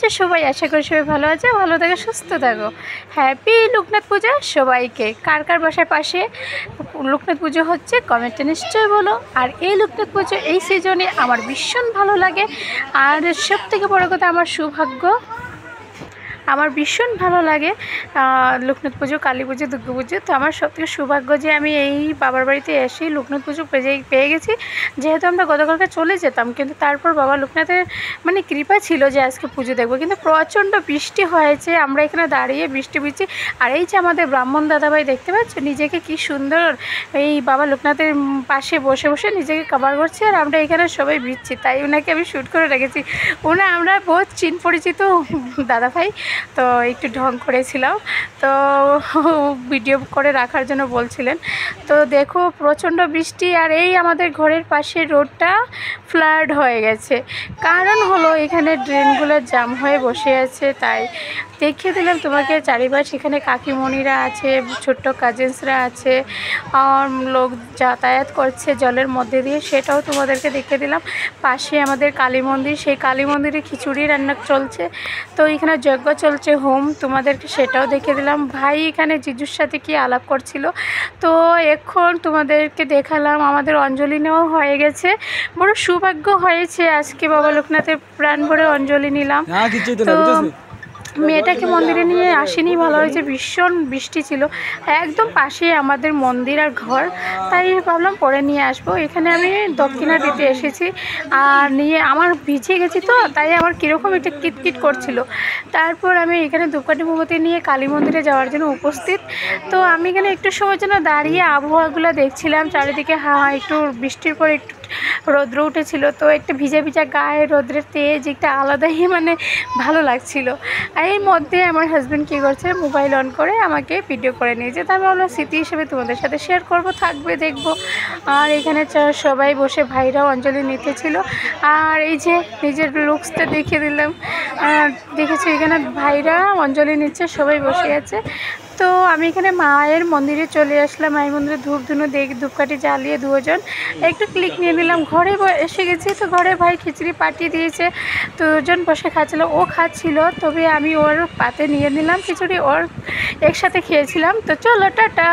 আছো সবাই? আশা করি সবাই ভালো আছে, ভালো থাকো, সুস্থ থাকো। হ্যাপি লোকনাথ পূজা সবাইকে। কার কার বাসার পাশে লোকনাথ পুজো হচ্ছে কমেন্টে নিশ্চয়ই বলো। আর এই লোকনাথ পুজো এই সিজনে আমার ভীষণ ভালো লাগে। আর সবথেকে বড় কথা আমার সৌভাগ্য, আমার ভীষণ ভালো লাগে লোকনাথ পুজো, কালী পুজো, দুর্গা পুজো। তো আমার সবথেকে সৌভাগ্য যে আমি এই বাবার বাড়িতে এসেই লোকনাথ পুজো পেয়ে গেছি। যেহেতু আমরা গতকালকে চলে যেতাম, কিন্তু তারপর বাবা লোকনাথের মানে কৃপা ছিল যে আজকে পুজো দেখবো। কিন্তু প্রচণ্ড বৃষ্টি হয়েছে, আমরা এখানে দাঁড়িয়ে বৃষ্টি ভিজছি। আর এই যে আমাদের ব্রাহ্মণ দাদাভাই দেখতে পাচ্ছ, নিজেকে কি সুন্দর এই বাবা লোকনাথের পাশে বসে বসে নিজেকে কভার করছে, আর আমরা এখানে সবাই ভিজছি। তাই ওনাকে আমি শ্যুট করে রেখেছি। আমরা বহুত চিন পরিচিত দাদাভাই, তো একটু ঢং করেছিলাম, তো ভিডিও করে রাখার জন্য বলছিলেন। তো দেখো প্রচণ্ড বৃষ্টি, আর এই আমাদের ঘরের পাশে রোডটা ফ্লাড হয়ে গেছে। কারণ হলো এখানে ড্রেনগুলো জাম হয়ে বসে আছে। তাই দেখিয়ে দিলাম তোমাকে চারিপাশ। এখানে কাকিমণিরা আছে, ছোট্ট কাজিনসরা আছে, লোক যাতায়াত করছে জলের মধ্যে দিয়ে, সেটাও তোমাদেরকে দেখিয়ে দিলাম। পাশে আমাদের কালী মন্দির, সেই কালী মন্দিরে খিচুড়ি রান্না চলছে। তো এখানে যজ্ঞ চলছে, হোম, তোমাদেরকে সেটাও দেখিয়ে দিলাম। ভাই এখানে জিজুর সাথে কি আলাপ করছিল, তো এখন তোমাদেরকে দেখালাম। আমাদের অঞ্জলি নেওয়া হয়ে গেছে। বড় সৌভাগ্য হয়েছে আজকে বাবা লোকনাথের প্রাণ ভরে অঞ্জলি নিলাম। তো মেয়েটাকে মন্দিরে নিয়ে আসিনি, ভালো হয়েছে। ভীষণ বৃষ্টি ছিল, একদম পাশে আমাদের মন্দির আর ঘর, তাই ভাবলাম পরে নিয়ে আসবো। এখানে আমি দক্ষিণা দিতে এসেছি, আর নিয়ে আমার ভিজে গেছি, তো তাই আমার কীরকম এটা কিটকিট করছিল। তারপর আমি এখানে ধূপকাঠি মোমবাতি নিয়ে কালী মন্দিরে যাওয়ার জন্য উপস্থিত। তো আমি এখানে একটু সময়ের জন্য দাঁড়িয়ে আবহাওয়াগুলো দেখছিলাম চারিদিকে। একটু বৃষ্টির পর একটু রৌদ্র উঠেছিল, তো একটু ভিজা ভিজা গায়ে রৌদ্রের তেজ একটা আলাদাই মানে ভালো লাগছিল। আর এর মধ্যে আমার হাজব্যান্ড কী করছে, মোবাইল অন করে আমাকে ভিডিও করে নিয়েছে। তারপর আমরা স্মৃতি হিসেবে তোমাদের সাথে শেয়ার করব, থাকবে, দেখব। আর এখানে সবাই বসে ভাইরাও অঞ্জলি নিতেছিল। আর এই যে নিজের লুকসটা দেখিয়ে দিলাম, দেখেছি এখানে ভাইরা অঞ্জলি নিচ্ছে, সবাই বসে আছে। তো আমি এখানে মায়ের মন্দিরে চলে আসলাম। মায়ের মন্দিরে ধূপ ধুনো ধূপকাঠি জ্বালিয়ে দুজন একটু ক্লিক নিয়ে নিলাম। ঘরে এসে গেছি, তো ঘরে ভাই খিচুড়ি পাঠিয়ে দিয়েছে, তো দুজন বসে খাচ্ছিল। ও খাচ্ছিল, তবে আমি ওর পাতে নিয়ে নিলাম খিচুড়ি, ওর একসাথে খেয়েছিলাম। তো চলো টাটা।